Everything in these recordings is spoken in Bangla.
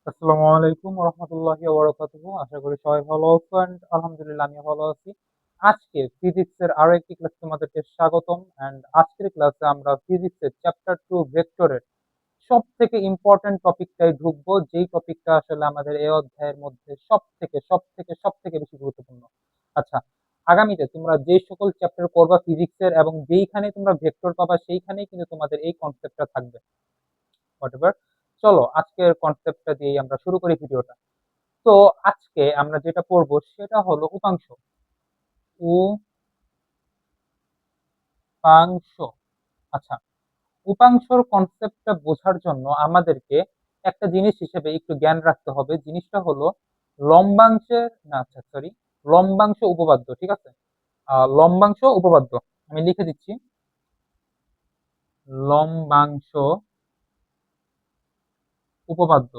আসসালামু আলাইকুম রহমতুল্লাহি ওয়া আশা করি সবাই ভালো আছেন। আলহামদুলিল্লাহ আমিও ভালো আছি। আজকে ফিজিক্সের আরো একটি ক্লাস তোমাদেরকে স্বাগতম। আজকের ক্লাসে আমরা ফিজিক্সের চ্যাপ্টার 2 ভেক্টরের সব থেকে ইম্পর্টেন্ট টপিকটাই ঢুকবো, যেই টপিকটা আসলে আমাদের এই অধ্যায়ের মধ্যে সব থেকে বেশি গুরুত্বপূর্ণ। আচ্ছা, আগামীতে তোমরা যে সকল চ্যাপ্টার করবা ফিজিক্সের এবং যেইখানে তোমরা ভেক্টর পাবা সেইখানেই কিন্তু তোমাদের এই কনসেপ্টটা থাকবে। হোয়াটএভার, চলো আজকের কনসেপ্টটা দিয়ে আমরা শুরু করি ভিডিওটা। তো আজকে আমরা যেটা পড়বো সেটা হলো উপাংশ। উপাংশ। আচ্ছা, উপাংশর কনসেপ্টটা বোঝার জন্য আমাদেরকে একটা জিনিস হিসেবে একটু জ্ঞান রাখতে হবে। জিনিসটা হলো লম্বাংশের না, আচ্ছা সরি, লম্বাংশ উপপাদ্য। ঠিক আছে, লম্বাংশ উপপাদ্য আমি লিখে দিচ্ছি। লম্বাংশ উপপাদ্য।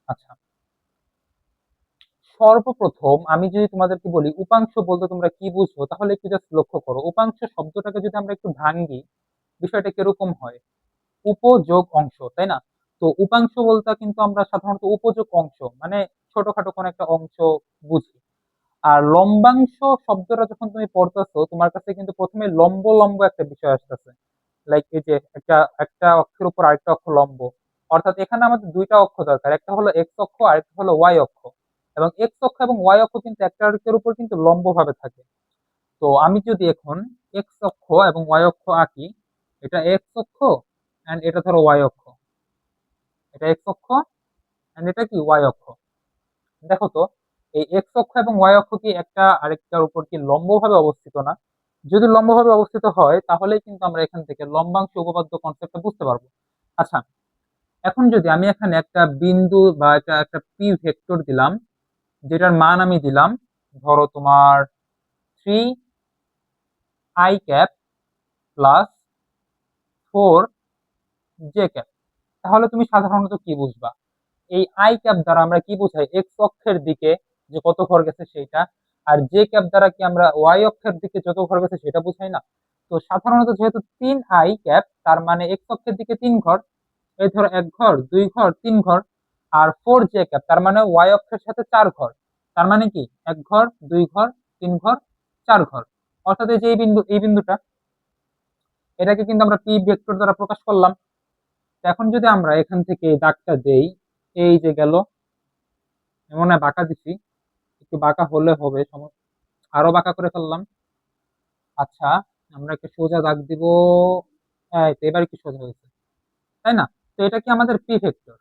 আচ্ছা, সর্বপ্রথম আমি যদি তোমাদেরকে বলি উপাংশ বলতে তোমরা কি বুঝো, তাহলে একটু জাস্ট লক্ষ্য করো। উপাংশ শব্দটাকে যদি আমরা একটু ভাঙ্গি, বিষয়টা কিরকম হয়? উপযোগ অংশ, তাই না? তো উপাংশ বলতে কিন্তু আমরা সাধারণত উপযোগ অংশ মানে ছোটখাটো কোনো একটা অংশ বুঝি। আর লম্বাংশ শব্দটা যখন তুমি পড়তেছো, তোমার কাছে কিন্তু প্রথমে লম্ব লম্ব একটা বিষয় আসতেছে। লাইক এই যে একটা একটা অক্ষের উপর আরেকটা অক্ষ লম্ব, অর্থাৎ এখানে আমাদের দুইটা অক্ষ দরকার, একটা হলো এক্স অক্ষ আর একটা হলো ওয়াই অক্ষ। এবং এক্স অক্ষ এবং ওয়াই অক্ষ কিন্তু একটা আরেকটার উপর কিন্তু লম্ব ভাবে থাকে। তো আমি যদি এখন এক্স অক্ষ এবং ওয়াই অক্ষ আঁকি, এটা এক্স অক্ষ এন্ড এটা ধরো ওয়াই অক্ষ, এটা এক্স অক্ষ এন্ড এটা কি ওয়াই অক্ষ। দেখো তো, এই এক্স অক্ষ এবং ওয়াই অক্ষ কি একটা আরেকটার উপর কি লম্বভাবে অবস্থিত না? যদি লম্বভাবে অবস্থিত হয় তাহলেই কিন্তু আমরা এখান থেকে লম্বাংশ উপপাদ্য কনসেপ্টটা বুঝতে পারবো। আচ্ছা, এখন যদি আমি এখানে একটা বিন্দু বা একটা একটা পি ভেক্টর দিলাম, যেটার মান আমি দিলাম ধরো তোমার 3 i cap plus 4 j cap, তাহলে তুমি সাধারণত কি বুঝবা? এই আই ক্যাপ দ্বারা আমরা কি বুঝাই? এক্স অক্ষের দিকে যে কত ঘর গেছে সেইটা। আর জে ক্যাপ দ্বারা কি আমরা ওয়াই অক্ষের দিকে যত ঘর গেছে সেটা বুঝাই না? তো সাধারণত যেহেতু 3 i ক্যাপ, তার মানে এক্স অক্ষের দিকে 3 ঘর, এই ধরো 1 ঘর 2 ঘর 3 ঘর। আর 4 j ক্যাপ তার মানে ওয়াই অক্ষের সাথে 4 ঘর, তার মানে কি 1 ঘর 2 ঘর 3 ঘর 4 ঘর। অর্থাৎ এই যে এই বিন্দুটা, এটাকে কিন্তু আমরা পি ভেক্টর দ্বারা প্রকাশ করলাম। তো এখন যদি আমরা এখান থেকে এই দাগটা দেই, এই যে গেল, মনে হয় বাঁকা দিছি, একটু বাঁকা হলে হবে, আরো বাঁকা করে ফেললাম। আচ্ছা, আমরা একটা সোজা দাগ দিব। এই তো এবার কি সোজা হয়েছে, তাই না? তো এটা কি আমাদের পি ভেক্টর?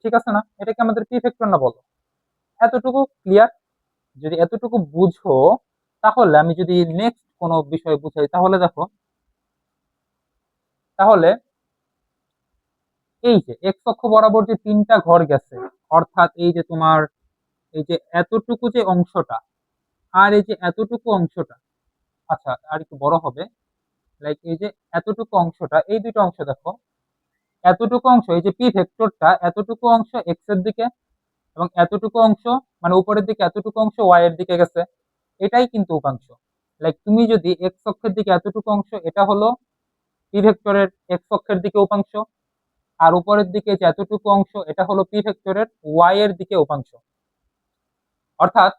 ঠিক আছে না? এটা কি আমাদের পি ভেক্টর না, বলো? এতটুকু ক্লিয়ার? যদি এতটুকু বুঝো, তাহলে আমি যদি নেক্সট কোনো বিষয় বুঝাই, তাহলে দেখো, তাহলে এই যে এক্স অক্ষ বরাবর যে 3টা ঘর গেছে, অর্থাৎ এই যে তোমার এই যে এতটুকু যে অংশটা আর এই যে এতটুকু অংশটা, আচ্ছা আর একটু বড় হবে, লাইক এই যে এতটুকু অংশটা, এই দুটো অংশ দেখো, এতটুকু অংশ এই যে পি ভেক্টরটা, এতটুকু অংশ এক্স এর দিকে এবং এতটুকু অংশ মানে উপরের দিকে এতটুকু অংশ ওয়াই এর দিকে গেছে। এটাই কিন্তু উপাংশ। লাইক তুমি যদি এক্স অক্ষের দিকে এতটুকু অংশ, এটা হলো পি ভেক্টরের এক্স অক্ষের দিকে উপাংশ। আর উপরের দিকে যে এতটুকু অংশ, এটা হলো পি ভেক্টরের ওয়াই এর দিকে উপাংশ। অর্থাৎ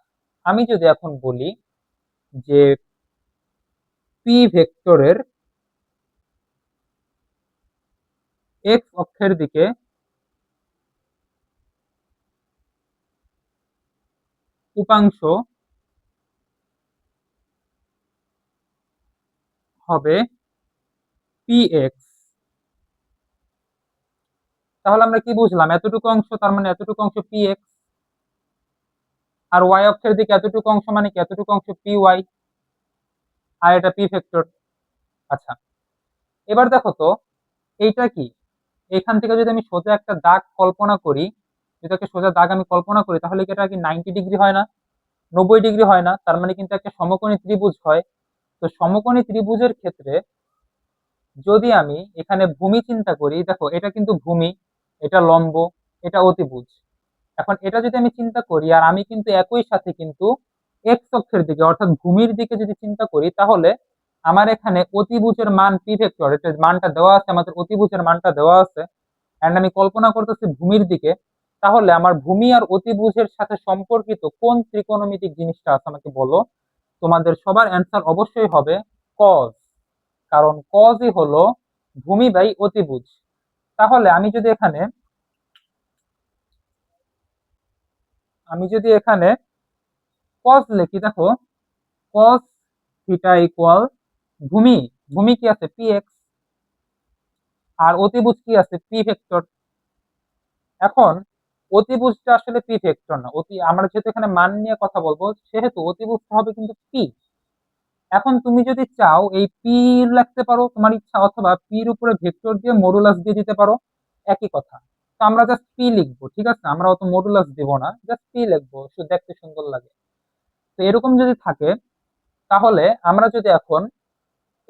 আমি যদি এখন বলি যে পি ভেক্টরের এক্স অক্ষের দিকে উপাংশ হবে পি এক্স, তাহলে আমরা কি বুঝলাম? এতটুকু অংশ তার মানে এতটুকু অংশ পি এক্স, আর ওয়াই অক্ষের দিকে এতটুকু অংশ মানে কি এতটুকু অংশ পি ওয়াই, আর এটা পি ভেক্টর। আচ্ছা, এবার দেখো তো, এইটা কি? এখান থেকে যদি আমি সোজা একটা দাগ কল্পনা করি, যদি একটা সোজা দাগ আমি কল্পনা করি, তাহলে কি এটা কি 90 ডিগ্রি হয় না? 90 ডিগ্রি হয় না? তার মানে কিন্তু একটা সমকোণী ত্রিভুজ হয়। তো সমকোণী ত্রিভুজের ক্ষেত্রে যদি আমি এখানে ভূমি চিন্তা করি, দেখো এটা কিন্তু ভূমি, এটা লম্ব, এটা অতিভুজ। এখন এটা যদি আমি চিন্তা করি, আর আমি কিন্তু একই সাথে কিন্তু এক্স অক্ষের দিকে অর্থাৎ ভূমির দিকে যদি চিন্তা করি, তাহলে আমার এখানে অতিভুজের মান পি ভেক্টর, এটা মানটা দেওয়া আছে, আমাদের অতিভুজের মানটা দেওয়া আছে, এন্ড আমি কল্পনা করতেছি ভূমির দিকে, তাহলে আমার ভূমি আর অতিভুজের সাথে সম্পর্কিত কোন ত্রিকোণমিতিক জিনিসটা আছে আমাকে বলো। তোমাদের সবার অ্যান্সার অবশ্যই হবে কজ, কারণ কজই হলো ভূমি বাই অতিভুজ। তাহলে আমি যদি এখানে কজ লিখি, দেখো কজ থিটা ইকুয়াল ভূমি, ভূমি কি আছে পি এক্স, আর অতিভুজ কি আছে পি ভেক্টর। এখন অতিভুজটা আসলে পি ভেক্টর না, আমরা যেহেতু এখানে মান নিয়ে কথা বলবো সেহেতু অতিভুজটা হবে কিন্তু পি। এখন তুমি যদি চাও এই পি লিখতে পারো তোমার ইচ্ছা, অথবা পির উপরে ভেক্টর দিয়ে মডুলাস দিয়ে দিতে পারো, একই কথা। তো আমরা জাস্ট পি লিখবো, ঠিক আছে, আমরা অত মডুলাস দিব না, জাস্ট পি লিখবো, দেখতে সুন্দর লাগে। তো এরকম যদি থাকে, তাহলে আমরা যদি এখন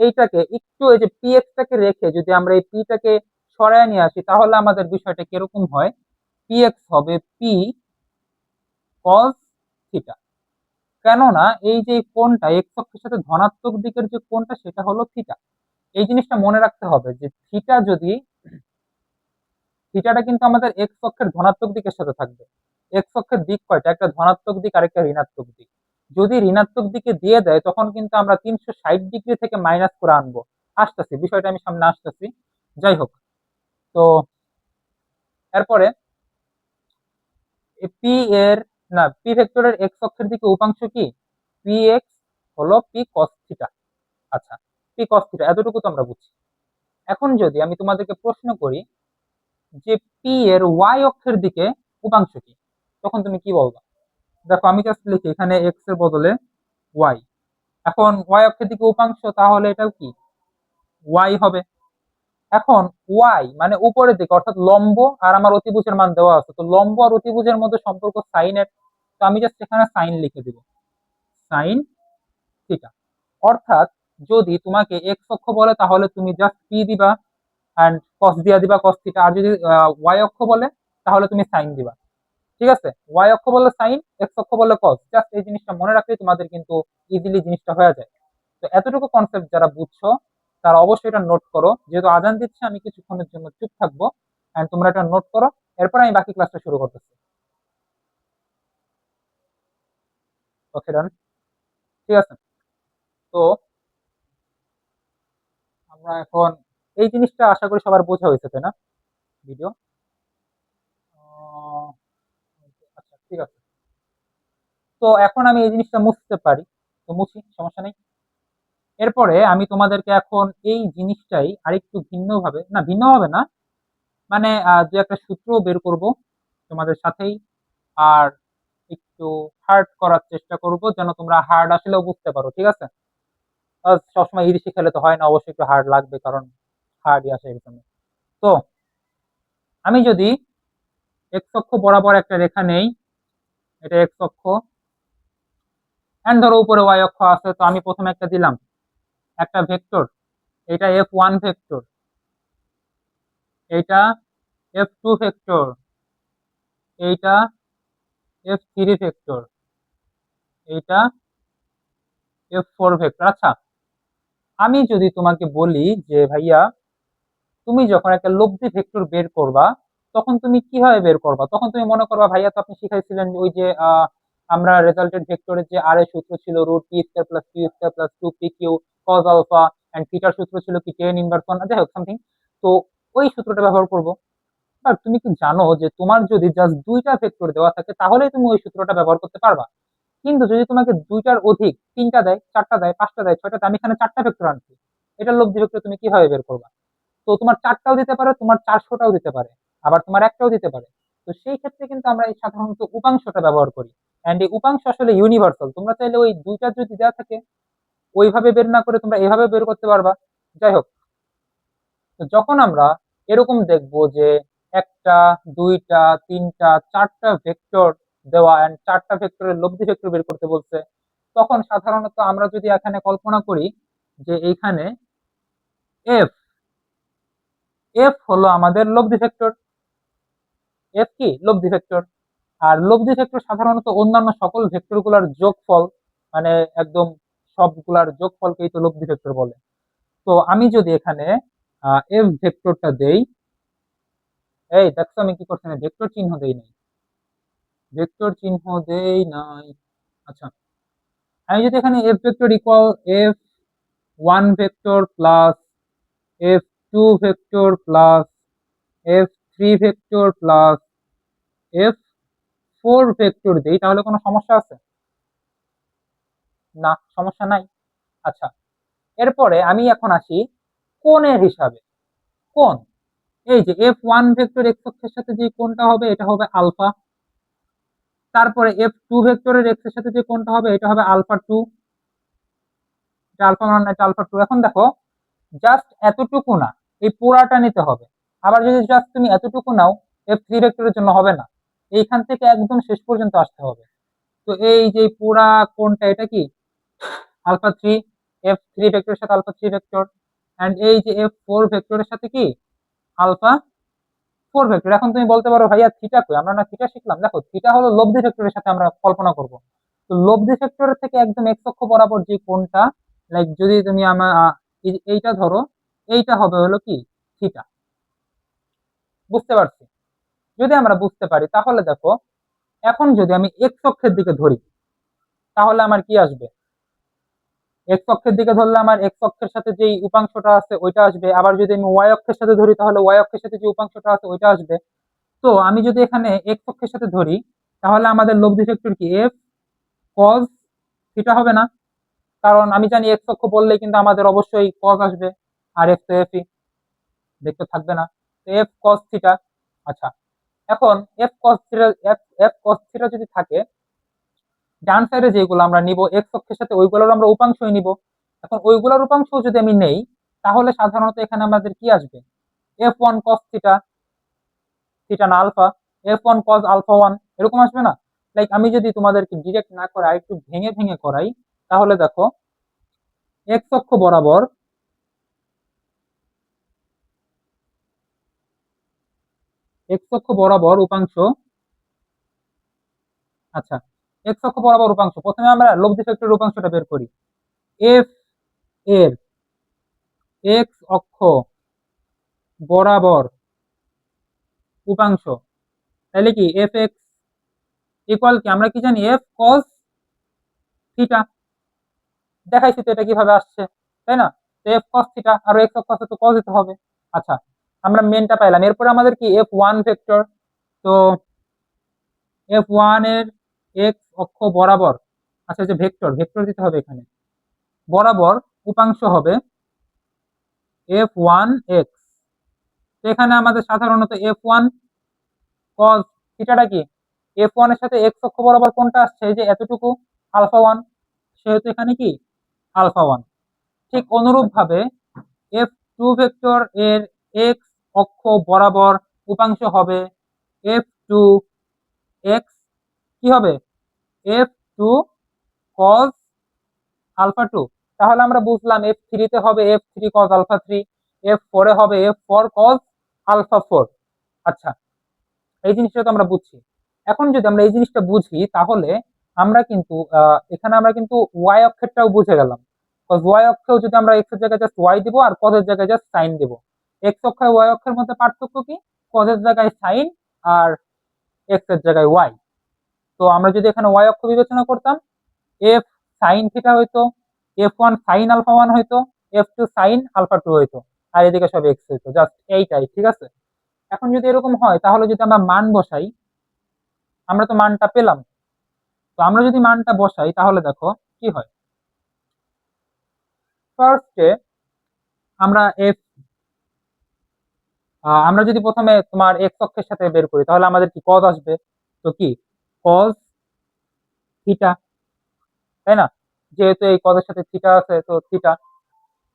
এইটাকে একটু, এই যে পি এক্স টাকে রেখে যদি আমরা এই পিটাকে সরায় নিয়ে আসি, তাহলে আমাদের বিষয়টা কিরকম হয়, পি এক্স হবে পি কস থিটা। কেননা এই যে কোণটা এক্স অক্ষের সাথে ধনাত্মক দিকের যে কোণটা সেটা হলো থিটা। এই জিনিসটা মনে রাখতে হবে যে থিটাটা কিন্তু আমাদের এক্স অক্ষের ধনাত্মক দিকের সাথে থাকবে। এক্স অক্ষের দিক কয়টা, একটা ধনাত্মক দিক আর একটা ঋণাত্মক দিক। যদি ঋণাত্মক দিকে দিয়ে দেয় তখন কিন্তু আমরা 360 ডিগ্রি থেকে মাইনাস করে আনবো। আসতেছি, বিষয়টা আমি সামনে আসতেছি। যাই হোক, তো এরপরে পি এর, না, পি ভেক্টরের এক্স অক্ষের দিকে উপাংশ কি, পি এক্স হলো পি কস থিটা। আচ্ছা, পি কস থিটা এতটুকু তো আমরা বুঝছি। এখন যদি আমি তোমাদেরকে প্রশ্ন করি যে পি এর ওয়াই অক্ষের দিকে উপাংশ কি, তখন তুমি কি বলবা। দেখো আমি জাস্ট লিখি এখানে এক্স এর বদলে ওয়াই। এখন ওয়াই অক্ষের দিকে উপাংশ, তাহলে এটাও কি ওয়াই হবে। এখন ওয়াই মানে উপরের দিকে, অর্থাৎ লম্ব, আর আমার অতিভুজের মান দেওয়া আছে, তো লম্ব আর অতিভুজের মধ্যে সম্পর্ক সাইনের, তো আমি জাস্ট এখানে সাইন লিখে দিব, সাইন থিটা। অর্থাৎ যদি তোমাকে এক্স অক্ষ বলে তাহলে তুমি জাস্ট পি দিবা এন্ড কস দিয়া দিবা কস থিটা, আর যদি ওয়াই অক্ষ বলে তাহলে তুমি সাইন দিবা। ঠিক আছে, ওয়াই অক্ষ বললে সাইন, এক্স অক্ষ বললে কস, জাস্ট এই জিনিসটা মনে রাখলে তোমাদের কিন্তু ইজিলি জিনিসটা হয়ে যায়। তো এতটুকু কনসেপ্ট যারা বুঝছো তারা অবশ্যই এটা নোট করো, যেহেতু আজান দিচ্ছে আমি কিছুক্ষণের জন্য চুপ থাকবো, এন্ড তোমরা এটা নোট করো, এরপর আমি বাকি ক্লাসটা শুরু করতেছি। ওকে, ডান, ঠিক আছে। তো আমরা এখন এই জিনিসটা আশা করি সবার বোঝা হয়েছে, তাই না, ভিডিও। আচ্ছা, ঠিক আছে। তো এখন আমি এই জিনিসটা মুছতে পারি, তো মুছি, সমস্যা নেই। এরপরে আমি তোমাদেরকে এখন এই জিনিসটাই আরেকটু ভিন্নভাবে, না ভিন্নভাবে না, মানে দু একটা সূত্র বের করব তোমাদের সাথেই, আর একটু হার্ড করার চেষ্টা করব যেন তোমরা হার্ড আসলেও বুঝতে পারো, ঠিক আছে। সবসময় ইজি খেলে তো হয় না, অবশ্যই একটু হার্ড লাগবে, কারণ হার্ডই আসে এখানে। তো আমি যদি এক্স অক্ষ বরাবর একটা রেখা নেই, এটা এক্স অক্ষ, এন্ড ধরো উপরে ওয়াই অক্ষ আছে, তো আমি প্রথমে একটা দিলাম, একটা ভেক্টর, এটা F1 ভেক্টর, এইটা F2 ভেক্টর, এইটা F3 ভেক্টর, এইটা F4 ভেক্টর। আচ্ছা, আমি যদি তোমাকে বলি যে ভাইয়া তুমি যখন একটা লব্ধি ভেক্টর বের করবা তখন তুমি কিভাবে বের করবা, তখন তুমি মনে করবা ভাইয়া তো আপনি শিখাইছিলেন ওই যে আমরা রেজাল্টেড ভেক্টরের যে আর এর সূত্র ছিল root P square plus Q square plus two P Q cos alpha, and থিটার সূত্র ছিল কি টেন ইনভার্স ওয়ান, যাই হোক সামথিং। তো ওই সূত্রটা ব্যবহার করব। আর তুমি কি জানো যে তোমার যদি জাস্ট দুইটা ভেক্টর দেওয়া থাকে তাহলেই তুমি ওই সূত্রটা ব্যবহার করতে পারবা। কিন্তু যদি তোমাকে দুইটার অধিক, তিনটা দেয়, চারটা দেয়, পাঁচটা দেয়, ছয়টা দেয়, আমি এখানে চারটা ভেক্টর আনছি, এটার লব্ধি ভেক্টর তুমি কিভাবে বের করবা। তো তোমার চারটাও দিতে পারে, তোমার 400টাও দিতে পারে, আবার তোমার একটাও দিতে পারে। তো সেই ক্ষেত্রে কিন্তু আমরা এই সাধারণত উপাংশটা ব্যবহার করি, এন্ড এই উপাংশ আসলে ইউনিভার্সাল, তোমরা চাইলে ওই দুইটা যদি দেওয়া থাকে ওইভাবে বের না করে তোমরা এইভাবে বের করতে পারবা। যাই হোক, তো যখন আমরা এরকম দেখবো যে একটা, দুইটা, তিনটা, চারটা ভেক্টর দেওয়া এন্ড চারটা ভেক্টরের লব্ধি ভেক্টর বের করতে বলছে, তখন সাধারণত আমরা যদি এখানে কল্পনা করি যে এইখানে এফ, এফ হলো আমাদের লব্ধি ভেক্টর, এফ কি লব্ধি ভেক্টর। আর লব্ধি ভেক্টর সাধারণত অন্যান্য সকল ভেক্টর গুলার যোগফল, মানে একদম সবগুলার যোগফলকেই তো লব্ধি ভেক্টর বলে। তো আমি যদি এখানে এফ ভেক্টরটা দেই, এই দেখছো আমি কি করছি না, ভেক্টর চিহ্ন দেই নাই, ভেক্টর চিহ্ন দেই নাই। আচ্ছা, আমি যদি এখানে F vector equal F one vector plus F two vector plus F three vector plus F four vector দেই, তাহলে কোনো সমস্যা আছে? না, সমস্যা নাই। আচ্ছা, এরপরে আমি এখন আসি কোণের হিসাবে। কোণ, এই যে এফ ওয়ান ভেক্টর এক্স অক্ষের সাথে যে কোণটা হবে এটা হবে আলফা, তারপরে এফ টু ভেক্টরের এক্স এর সাথে যে কোণটা হবে এটা হবে আলফা টু, এটা আলফা ওয়ান এটা আলফা টু। এখন দেখো, জাস্ট এতটুকু না, এই পুরাটা নিতে হবে। আবার যদি জাস্ট তুমি এতটুকু নাও, এফ থ্রি ভেক্টরের জন্য হবে না, এইখান থেকে একদম শেষ পর্যন্ত আসতে হবে। তো এই যে পুরা কোণটা এটা কি আলফা থ্রি, এফ থ্রি ভেক্টরের সাথে আলফা থ্রি ভেক্টর, অ্যান্ড এই যে এফ ফোর ভেক্টরের সাথে কি আলফা ফোর ভেক্টর। এখন তুমি বলতে পারো ভাইয়া থিটা কই, আমরা না থিটা শিখলাম। দেখো, থিটা হলো লব্ধি ভেক্টরের সাথে আমরা কল্পনা করব। তো লব্ধি ভেক্টরের থেকে একদম এক্স অক্ষ বরাবর যে কোণটা, লাইক যদি তুমি আমার এইটা ধরো, এইটা হবে হলো কি থিটা। বুঝতে পারছি? যদি আমরা বুঝতে পারি তাহলে দেখো, এখন যদি আমি এক্স অক্ষের দিকে ধরি তাহলে আমার কি আসবে? এক্স অক্ষের দিকে ধরলে আমার এক্স অক্ষের সাথে যে উপাংশটা আছে ওইটা আসবে। আবার যদি আমি ওয়াই অক্ষের সাথে ধরি তাহলে ওয়াই অক্ষের সাথে যে উপাংশটা আছে ওইটা আসবে। তো আমি যদি এখানে এক্স অক্ষের সাথে ধরি তাহলে আমাদের লব্ধি ভেক্টর কি এফ কজ থিটা হবে না? কারণ আমি জানি এক্স অক্ষ বললেই কিন্তু আমাদের অবশ্যই কজ আসবে, আর এফ তো এফই, দেখতে থাকবে না। F cause theta. আচ্ছা, এখন F cause theta, F F cause theta যদি থাকে, ডান সাইডে যেগুলো আমরা নিব এক্স অক্ষের সাথে ওইগুলোর আমরা উপাংশই নিব। এখন ওইগুলোর উপাংশ যদি আমি নেই তাহলে সাধারণত এখানে আমাদের কি আসবে? F one cos theta, theta না alpha, F one cos alpha one, এরকম আসবে না? লাইক আমি যদি তোমাদেরকে ডিরেক্ট না করাই একটু ভেঙে ভেঙে করাই, তাহলে দেখো এক্স অক্ষ বরাবর, এক্স অক্ষ বরাবর উপাংশ। আচ্ছা, এক্স অক্ষ বরাবর উপাংশ, প্রথমে আমরা লব্ধি ভেক্টরের উপাংশটা বের করি। এফ এর এক্স অক্ষ বরাবর উপাংশ, তাহলে কি এফ এক্স ইকুয়াল কি, আমরা কি জানি এফ কস থিটা। দেখাইছি তো এটা কিভাবে আসছে, তাই না? তো এফ কস থিটা আর এক্স অক্ষ আছে তো কস দিতে হবে। আচ্ছা, আমরা মেনটা পাইলাম। এরপরে আমাদের কি এফ ওয়ান ভেক্টর। তো এফ ওয়ান এর এক্স অক্ষ বরাবর, আচ্ছা যে ভেক্টর, ভেক্টর দিতে হবে এখানে, বরাবর উপাংশ হবে এফ ওয়ান এক্স। তো এখানে আমাদের সাধারণত এফ ওয়ান কস থিটাটা কি, এফ ওয়ান এর সাথে এক্স অক্ষ বরাবর কোনটা আসছে, এই যে এতটুকু আলফা ওয়ান, সেহেতু এখানে কি আলফা ওয়ান। ঠিক অনুরূপ ভাবে এফ টু ভেক্টর এর এক্স অক্ষ বরাবর উপাংশ হবে এফ টু এক্স, কি হবে F two cos alpha two. তাহলে আমরা বুঝলাম এফ থ্রিতে হবে F three cos alpha three, F ফোরে হবে F four cos alpha four. আচ্ছা, এই জিনিসটা তো আমরা বুঝছি। এখন যদি আমরা এই জিনিসটা বুঝি তাহলে আমরা কিন্তু এখানে আমরা কিন্তু ওয়াই অক্ষরটাও বুঝে গেলাম। ওয়াই অক্ষেও যদি আমরা এক্স এর জায়গায় জাস্ট ওয়াই দিব আর কজের জায়গায় জাস্ট সাইন দিব। এক্স অক্ষ আর ওয়াই অক্ষের মধ্যে পার্থক্য কি? কজের জায়গায় সাইন আর এক্স এর জায়গায় ওয়াই। তো আমরা যদি এখানে ওয়াই অক্ষ বিবেচনা করতাম, এফ সাইন থিটা হইতো, F one sine alpha one হইতো, F two sine alpha two হইতো, আর এদিকে সব এক্স হইতো। জাস্ট এইটাই, ঠিক আছে? এখন যদি এরকম হয় তাহলে যদি আমরা মান বসাই, আমরা তো মানটা পেলাম। তো আমরা যদি মানটা বসাই তাহলে দেখো কি হয়। ফার্স্টে আমরা এফ, আমরা যদি প্রথমে তোমার এক্স অক্ষের সাথে বের করি তাহলে আমাদের কি কজ আসবে। তো কি কজ থিটা, তাই না? যেহেতু এই কজের সাথে থিটা আছে তো থিটা।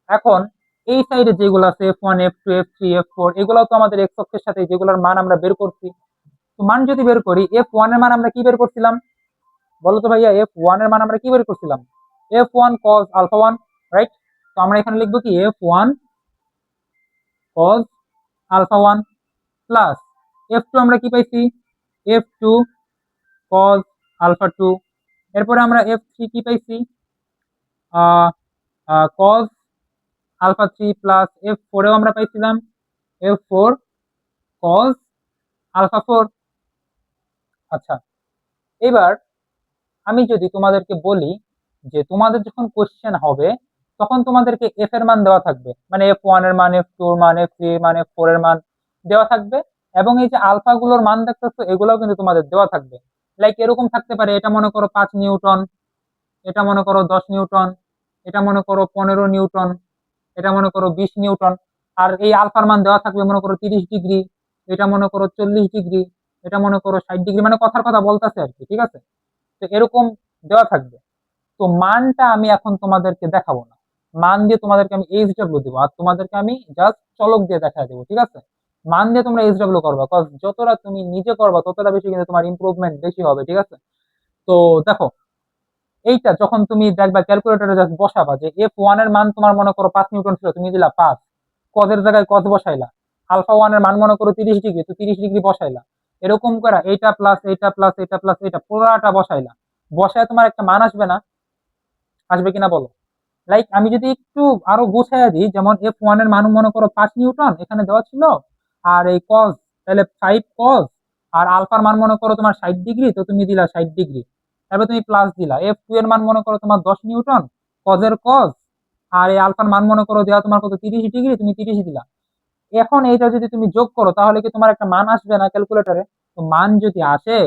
এখন এই সাইডে যেগুলো আছে F one F two F three F four, এগুলোও তো আমাদের এক্স অক্ষের সাথে, যেগুলোর মান আমরা বের করছি। তো মান যদি বের করি, এফ ওয়ান এর মান আমরা কি বের করছিলাম বলো তো ভাইয়া? এফ ওয়ান এর মান আমরা কি বের করছিলাম? F one cos alpha one, right? তো আমরা এখানে লিখবো কি F one cos alpha one plus F two আমরা কি পাইছি F two cos alpha two. এরপরে আমরা এফ থ্রি কি পাইছি কজ আলফা 3 প্লাস F4 এও আমরা পাইছিলাম F4 কজ আলফা 4। আচ্ছা, এবার আমি যদি তোমাদেরকে বলি যে তোমাদের যখন কোশ্চেন হবে তখন তোমাদেরকে এফ এর মান দেওয়া থাকবে, মানে F1 এর মান, F2 এর মান, F3 এর মান, F4 এর মান দেওয়া থাকবে, এবং এই যে আলফা গুলোর মান দেখতেছো এগুলোও কিন্তু তোমাদের দেওয়া থাকবে। লাইক এরকম থাকতে পারে, এটা মনে করো 5 নিউটন, এটা মনে করো 10 নিউটন, এটা মনে করো 15 নিউটন, এটা মনে করো 20 নিউটন। আর এই আলফার মান দেওয়া থাকবে মনে করো 30 ডিগ্রি, এটা মনে করো 40 ডিগ্রি, এটা মনে করো 60 ডিগ্রি, মানে কথার কথা বলতেছে আর কি, ঠিক আছে? তো এরকম দেওয়া থাকবে। তো মানটা আমি এখন তোমাদেরকে দেখাবো না, মান দিয়ে তোমাদেরকে আমি এইচডব্লিউ দেবো, আর তোমাদেরকে আমি জাস্ট চলক দিয়ে দেখা দেবো, ঠিক আছে? মান দিয়ে তোমরা এইচডব্লিউ করবা, কজ যতটা তুমি নিজে করবা ততটা বেশি কিন্তু তোমার ইমপ্রুভমেন্ট বেশি হবে, ঠিক আছে? তো দেখো, এইটা যখন তুমি দেখবা ক্যালকুলেটরে জাস্ট বসাবা যে F1 এর মান তোমার মনে করো 5 নিউটন ছিল, তুমি দিলা 5, কজের জায়গায় কজ বসাইলা, আলফা 1 এর মান মনে করো 30 ডিগ্রি, তো 30 ডিগ্রি বসাইলা, এরকম করে এইটা প্লাস এইটা প্লাস এইটা প্লাস এইটা পুরাটা বসাইলা, বসায় তোমার একটা মান আসবে না? আসবে কিনা বলো? লাইক আমি যদি একটু আরো গুছাইয়া দিই, যেমন F1 এর মান মনে করো 5 নিউটন এখানে দেওয়া ছিল, আর এই কজ তাহলে 5 কজ, আর আলফার মান মনে করো তোমার 60 ডিগ্রি, তো তুমি দিলা 60 ডিগ্রি, তারপর তুমি প্লাস দিলা F2 এর মান মনে করো তোমার 10 নিউটন, কজের কজ, আর এই আলফার মান মনে করো দেওয়া তোমার কত 30 ডিগ্রি, তুমি 30 দিলা। এখন এইটা যদি তুমি যোগ করো তাহলে কি তোমার একটা মান আসবে না ক্যালকুলেটরে? তো মান যদি আসে,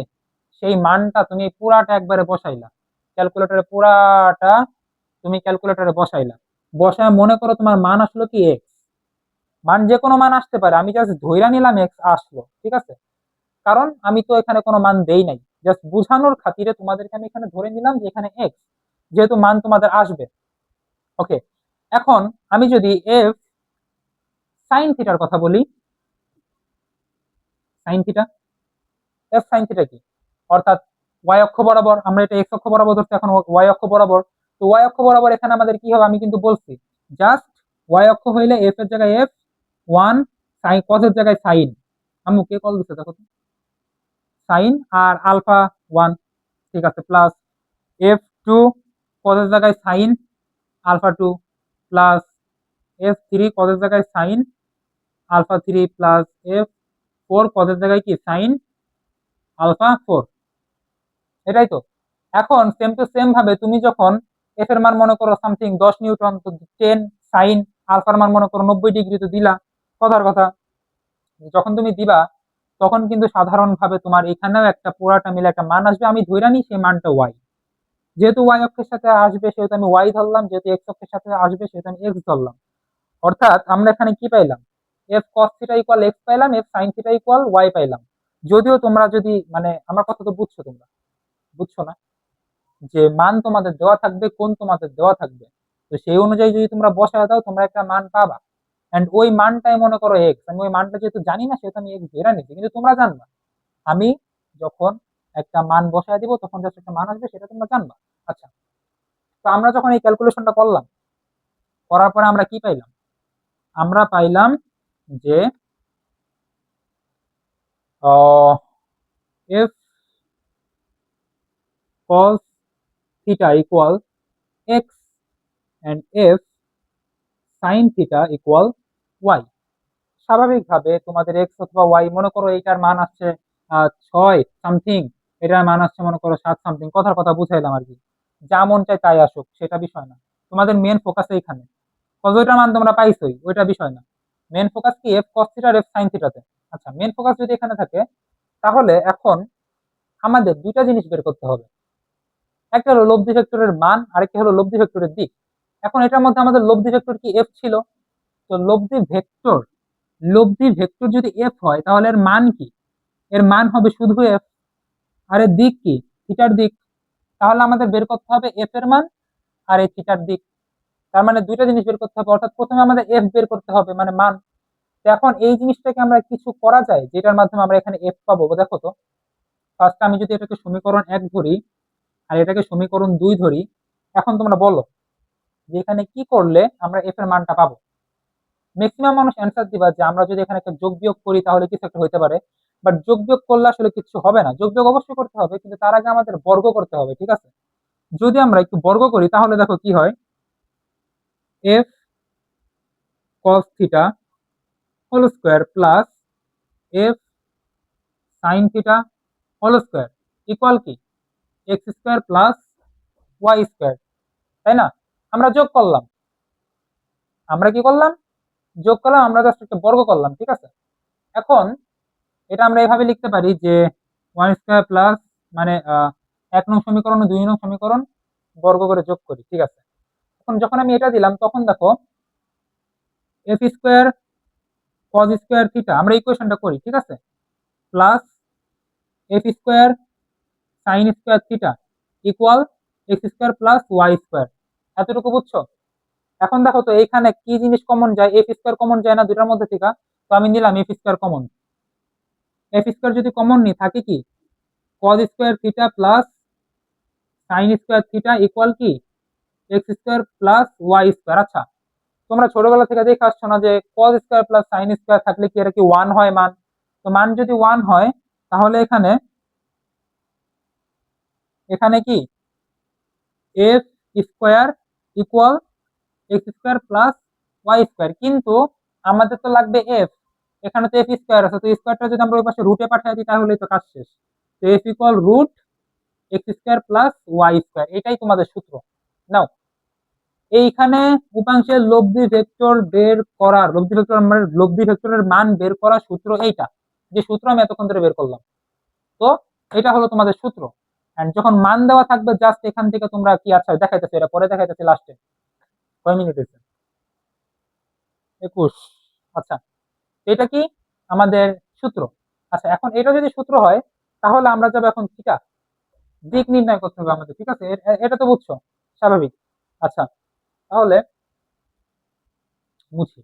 সেই মানটা তুমি পুরাটা একবারে বসাইলা ক্যালকুলেটরে, পুরাটা তুমি ক্যালকুলেটরে বসাইলা, বসায় মনে করো তোমার মান আসলো কি এক্স। মান যে কোনো মান আসতে পারে, আমি জাস্ট ধইরা নিলাম এক্স আসলো, ঠিক আছে? কারণ আমি তো এখানে কোনো মান দেই নাই, জাস্ট বোঝানোর খাতিরে তোমাদেরকে আমি এখানে ধরে নিলাম যে এখানে এক্স, যেহেতু মান তোমাদের আসবে। ওকে, এখন আমি যদি এফ সাইন থিটার কথা বলি, sine theta, F sine theta কি? অর্থাৎ ওয়াই অক্ষ বরাবর, আমরা এটা এক্স অক্ষ বরাবর ধরছি, এখন ওয়াই অক্ষ বরাবর। তো ওয়াই অক্ষ বরাবর এখানে আমাদের কি হবে, আমি কিন্তু বলছি জাস্ট ওয়াই অক্ষ হইলে এফ এর জায়গায় এফ ওয়ান, সাইন কস এর জায়গায় সাইন, আম্মু কে কল দিচ্ছে দেখো তো, সাইন আর আলফা ওয়ান, ঠিক আছে, প্লাস F2 কস এর জায়গায় সাইন আলফা 2, প্লাস F3 কস এর জায়গায় সাইন আলফা 3, প্লাস F4 কস এর জায়গায় কি সাইন আলফা 4। এটাই তো। এখন সেম টু সেম ভাবে তুমি যখন এফ এর মান মনে করো সামথিং 10 নিউটন, তো 10 সাইন আলফার মান মনে করো 90 ডিগ্রি, তো দিলা, কথার কথা। যখন তুমি দিবা তখন কিন্তু সাধারণভাবে তোমার এখানেও একটা পুরাটা মিলে একটা মান আসবে, আমি ধইরা নিই সেই মানটা ওয়াই। যেহেতু ওয়াই অক্ষের সাথে আসবে সেহেতু আমি ওয়াই ধরলাম, যেহেতু এক্স অক্ষের সাথে আসবে সেহেতু আমি এক্স ধরলাম। অর্থাৎ আমরা এখানে কি পাইলাম, F cos theta equal X পাইলাম, F sine theta equal Y পাইলাম। যদিও তোমরা যদি মানে আমার কথা তো বুঝছো, তোমরা বুঝছো না যে মান তোমাদের দেওয়া থাকবে, কোন তোমাদের দেওয়া থাকবে, তো সেই অনুযায়ী যদি তোমরা বসায় দাও তোমরা একটা মান পাবা। এন্ড ওই মানটাই মনে করো এক্স, আমি ওই মানটা যেহেতু জানি না সেহেতু আমি এক্স ধরে নিচ্ছি, কিন্তু তোমরা জানবা আমি যখন একটা মান বসায় দিব তখন জাস্ট একটা মান আসবে, সেটা তোমরা জানবা। আচ্ছা, তো আমরা যখন এই ক্যালকুলেশনটা করলাম, করার পরে আমরা কি পাইলাম? আমরা পাইলাম যে F cos theta equal X and F sine theta equal Y. স্বাভাবিকভাবে তোমাদের এক্স অথবা ওয়াই, মনে করো এইটার মান আসছে 6 সামথিং, এটার মান আসছে মনে করো 7 সামথিং, কথার কথা বুঝাইলাম আর কি। যা মন চায় তাই আসুক, সেটা বিষয় না, তোমাদের মেন ফোকাস এইখানে। কজ ওইটার মান তোমরা পাইছোই, ওইটা বিষয় না। মেন ফোকাস কি এফ কস থিটা আর এফ সাইন থিটাতে। আচ্ছা, মেন ফোকাস যদি এখানে থাকে, তাহলে এখন আমাদের দুইটা জিনিস বের করতে হবে, একটা হলো লব্ধি ভেক্টরের মান, আরেকটা হলো লব্ধি ভেক্টরের দিক। এখন এটার মধ্যে আমাদের লব্ধি ভেক্টর কি এফ ছিল, তো লব্ধি ভেক্টর যদি এফ হয় তাহলে এর মান কি? এর মান হবে শুধু এফ। আর এর দিক কি? থিটার দিক। তাহলে আমাদের বের করতে হবে এফ এর মান আর এই থিটার দিক। তার মানে দুইটা জিনিস বের করতে হবে, অর্থাৎ প্রথমে আমাদের এফ বের করতে হবে মানে মান। তো এখন এই জিনিসটাকে আমরা কিছু করা যায় যেটার মাধ্যমে আমরা এখানে এফ পাবো, দেখো তো। ফার্স্ট আমি যদি এটাকে সমীকরণ 1 ধরি আর এটাকে সমীকরণ 2 ধরি, এখন তোমরা বলো যে এখানে কি করলে আমরা এফ এর মানটা পাবো? ম্যাক্সিমাম মানুষ অ্যান্সার দিবা যে আমরা যদি এখানে একটা যোগ বিয়োগ করি তাহলে কিছু একটা হতে পারে। বাট যোগ বিয়োগ করলে আসলে কিছু হবে না, যোগ বিয়োগ অবশ্যই করতে হবে কিন্তু তার আগে আমাদের বর্গ করতে হবে, ঠিক আছে? যদি আমরা একটু বর্গ করি তাহলে দেখো কি হয়। F cos theta whole square plus F sine theta whole square equal কি X square plus Y square, তাই না? আমরা যোগ করলাম, আমরা কি করলাম, যোগ করলাম, আমরা জাস্ট একটা বর্গ করলাম, ঠিক আছে? এখন এটা আমরা এভাবে লিখতে পারি যে ওয়ান স্কোয়ার প্লাস মানে 1 নং সমীকরণ ও 2 নং সমীকরণ বর্গ করে যোগ করি, ঠিক আছে? এখন যখন আমি এটা দিলাম তখন দেখো F square cos square theta আমরা ইকুয়েশনটা করি, ঠিক আছে? Plus F square sine square theta equal X square plus Y square. এতটুকু বুঝছো? এখন দেখো তো এইখানে কি জিনিস কমন যায়, এফ স্কোয়ার কমন যায় না দুটার মধ্যে থেকে? তো আমি নিলাম F square common. F square যদি কমন নি থাকে কি cos square theta plus sine square theta equal কি X square plus Y square. আচ্ছা, তোমরা ছোটবেলা থেকে দেখে আসছো না যে cos square plus sine square থাকলে কি এটা কি ওয়ান হয় মান? তো মান যদি ওয়ান হয় তাহলে এখানে এখানে কি F square equal X square plus Y square, কিন্তু আমাদের তো লাগবে এফ, এখানে তো এফ স্কোয়ার আছে, তো স্কোয়ারটা যদি আমরা ওই পাশে রুটে পাঠিয়ে দিই তাহলেই তো কাজ শেষ। তো F equal root X square plus Y square, এটাই তোমাদের সূত্র। নাও এইখানে উপাংশের লব্ধি ভেক্টর বের করার লব্ধি ভেক্টর মানে লব্ধি ভেক্টরের মান বের করার সূত্র এইটা, যে সূত্র আমি এতক্ষণ ধরে বের করলাম। তো এটা হলো তোমাদের সূত্র। এন্ড যখন মান দেওয়া থাকবে জাস্ট এখান থেকে তোমরা কি, আচ্ছা দেখাইতেছে, এটা পরে দেখাইতেছে লাস্টে। কয় মিনিট হয়েছে? 21। আচ্ছা, এটা কি আমাদের সূত্র। আচ্ছা, এখন এটা যদি সূত্র হয় তাহলে আমরা যাবো এখন থিটা, দিক নির্ণয় করতে হবে আমাদের, ঠিক আছে? এটা তো বুঝছো, স্বাভাবিক। আচ্ছা, তাহলে মুছি।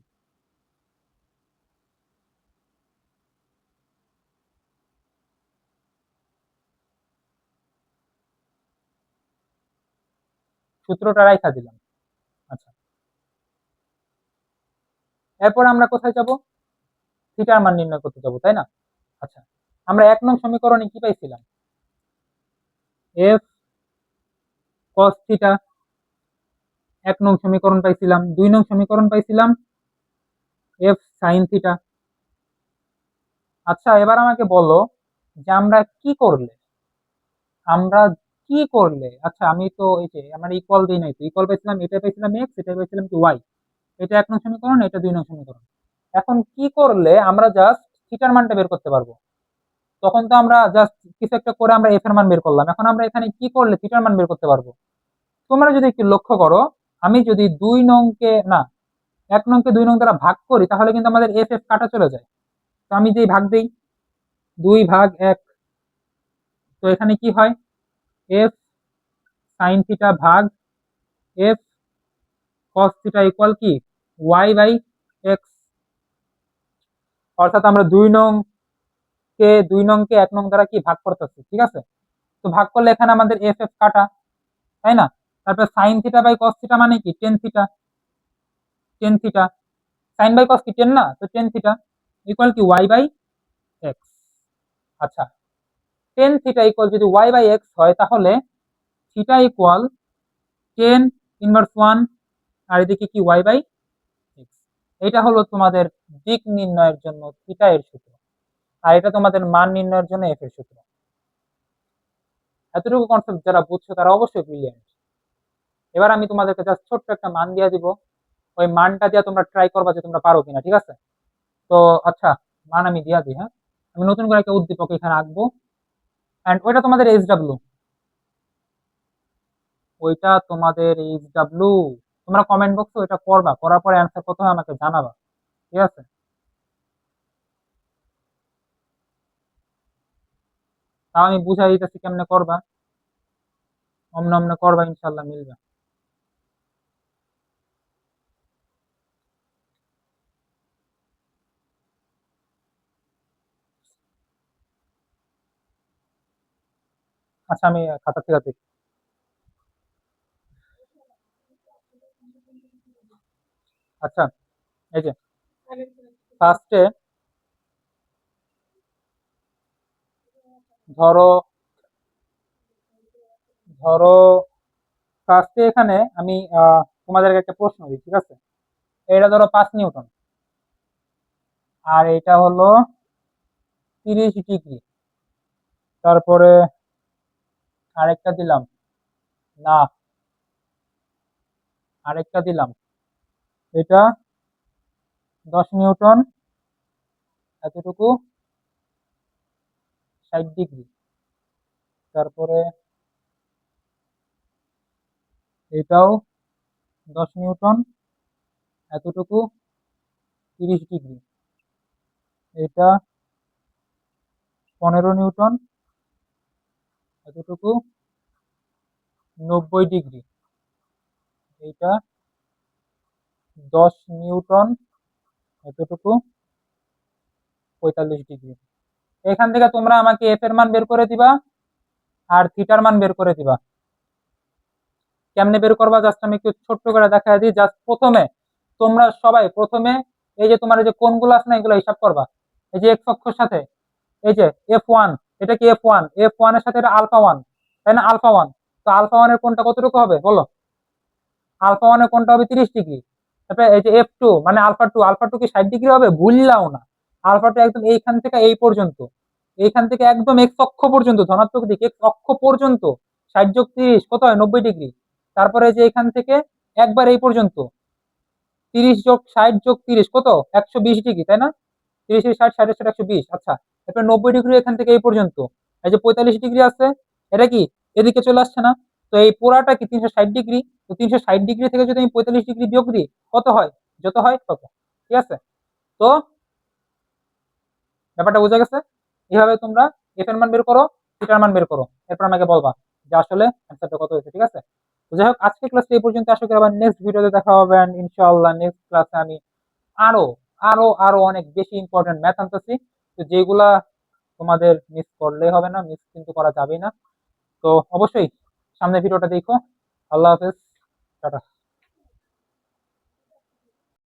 সূত্রটা রাইখা দিলাম। আচ্ছা, এরপর আমরা কোথায় যাব? থিটার মান নির্ণয় করতে যাব, তাই না? আচ্ছা, আমরা 1 নং সমীকরণে কি পাইছিলাম? এফ কস থিটা 1 নং সমীকরণ পাইছিলাম। 2 নং সমীকরণ পাইছিলাম এফ সাইন থিটা। আচ্ছা, এবার আমাকে বলো যে আমরা কি করলে, আমরা কি করলে, আচ্ছা আমি তো এই যে আমার ইকুয়াল দিই নাই, তো ইকুয়াল পাইছিলাম, এটা পাইছিলাম এক্স, এটা পাইছিলাম কি ওয়াই। এটা 1 নং সমীকরণ, এটা 2 নং সমীকরণ। এখন কি করলে আমরা জাস্ট থিটার মানটা বের করতে পারবো? তখন তো আমরা জাস্ট কিছু একটা করে আমরা এফ এর মান বের করলাম, এখন আমরা এখানে কি করলে থিটার মান বের করতে পারবো? তোমরা যদি একটু লক্ষ্য করো, আমি যদি 2 নংকে না 1 নংকে 2 নং দ্বারা ভাগ করি তাহলে কিন্তু আমাদের এফ এফ কাটা চলে যায়। তো আমি যেই ভাগ দিই 2 ভাগ 1, তো এখানে কি হয় এফ সাইন থিটা ভাগ এফ কস থিটা ইকুয়াল কি ওয়াই বাই এক্স। অর্থাৎ আমরা 2 নংকে 1 নং দ্বারা কি ভাগ করতেছি, ঠিক আছে? তো ভাগ করলে এখানে আমাদের এফ এফ কাটা, তাই না? তারপর sine theta by cos theta মানে কি tan theta, tan theta, sine by cos কি টেন না, তো টেন থিটা ইকুয়াল কি ওয়াই বাই এক্স। আচ্ছা, টেন থিটা ইকুয়াল যদি ওয়াই বাই এক্স হয় তাহলে theta equal tan inverse one, আর এদিকে কি ওয়াই বাই এক্স। এটা হলো তোমাদের দিক নির্ণয়ের জন্য থিটা এর সূত্র, আর এটা তোমাদের মান নির্ণয়ের জন্য এফ এর সূত্র। এতটুকু কনসেপ্ট যারা বুঝছো তারা অবশ্যই ব্রিলিয়ান্ট। এবার আমি তোমাদেরকে জাস্ট ছোট্ট একটা মান দিয়ে দিব, ওই মানটা দিয়ে তোমরা ট্রাই করবা যে তোমরা পারো কিনা, ঠিক আছে? তো আচ্ছা, মান আমি দিয়া দিই, হ্যাঁ। আমি নতুন করে একটা উদ্দীপক এখানে আঁকবো, এন্ড ওইটা তোমাদের এইচ ডাব্লিউ, ওইটা তোমাদের এইচ ডাব্লিউ। তোমরা কমেন্ট বক্সে ওইটা করবা, করার পরে অ্যান্সার কত হয় আমাকে জানাবা, ঠিক আছে? তাও আমি বুঝাই দিতেছি কেমনে করবা, অমনে অমনে করবা, ইনশাল্লাহ মিলবে। আচ্ছা, আমি খাতা থেকে দেখি। আচ্ছা, এই যে ফার্স্টে ধরো ধরো ফার্স্টে এখানে আমি তোমাদেরকে একটা প্রশ্ন দিই, ঠিক আছে? এটা ধরো 5 নিউটন, আর এটা হলো 30 ডিগ্রি। তারপরে আরেকটা দিলাম, না, আরেকটা দিলাম, এটা 10 নিউটন, এতটুকু 60 ডিগ্রি। তারপরে এটাও 10 নিউটন, এতটুকু 30 ডিগ্রি। এটা 15 নিউটন, এতটুকু 90 ডিগ্রি। এইটা 10 নিউটন, এতটুকু 45 ডিগ্রি। এখান থেকে তোমরা আমাকে এফ এর মান বের করে দিবা আর থিটার মান বের করে দিবা। কেমনে বের করবা জাস্ট আমি একটু ছোট্ট করে দেখা দিই। জাস্ট প্রথমে তোমরা সবাই প্রথমে এই যে তোমার এই যে কোণগুলো আছে না, এগুলো হিসাব করবা। এই যে এক্স অক্ষর সাথে এই যে F1, এটা কি F1 এর সাথে এটা আলফা 1, তাই না? আলফা 1, তো আলফা 1 এর কোণটা কতটুকু হবে বলো? আলফা 1 এর কোণটা হবে 30 ডিগ্রি। তারপরে এই যে F2 মানে আলফা টু কি 60 ডিগ্রি হবে? ভুললাও না, আলফা 2 একদম এইখান থেকে এই পর্যন্ত, এইখান থেকে একদম এক্স অক্ষ পর্যন্ত, ধনাত্মক দিক এক্স অক্ষ পর্যন্ত 60 যোগ 30 কত হয়? 90 ডিগ্রি। তারপরে যে এখান থেকে একবার এই পর্যন্ত 30 যোগ 60 যোগ 30 কত? 120 ডিগ্রি, তাই না? 30 60 60 120, আচ্ছা। এরপর 90 ডিগ্রি এখান থেকে এই পর্যন্ত, এই যে 45 ডিগ্রি আছে, এটা কি এদিকে চলে আসছে না? তো এই পুরাটা কি 360 ডিগ্রি। তো 360 ডিগ্রি থেকে যদি আমি 45 ডিগ্রি বিয়োগ দিই, কত হয়? যত হয় তত। ঠিক আছে? তো ব্যাপারটা বোঝা গেছে? এইভাবে তোমরা এফ এর মান বের করো, থিটার মান বের করো, এরপর আমাকে বলবা যে আসলে অ্যান্সারটা কত হয়েছে। ঠিক আছে? তো যাই হোক, আজকে ক্লাসটা এই পর্যন্ত। আশা করি আবার নেক্সট ভিডিওতে দেখা হবে, and ইনশাআল্লাহ নেক্সট ক্লাসে আমি আরো আরো অনেক বেশি ইম্পর্টেন্ট ম্যাথ আনতেছি, তো যেগুলা তোমাদের মিস করলে হবে না, মিস কিন্তু করা যাবে না। তো অবশ্যই সামনের ভিডিওটা দেখো। আল্লাহ হাফেজ, টাটা।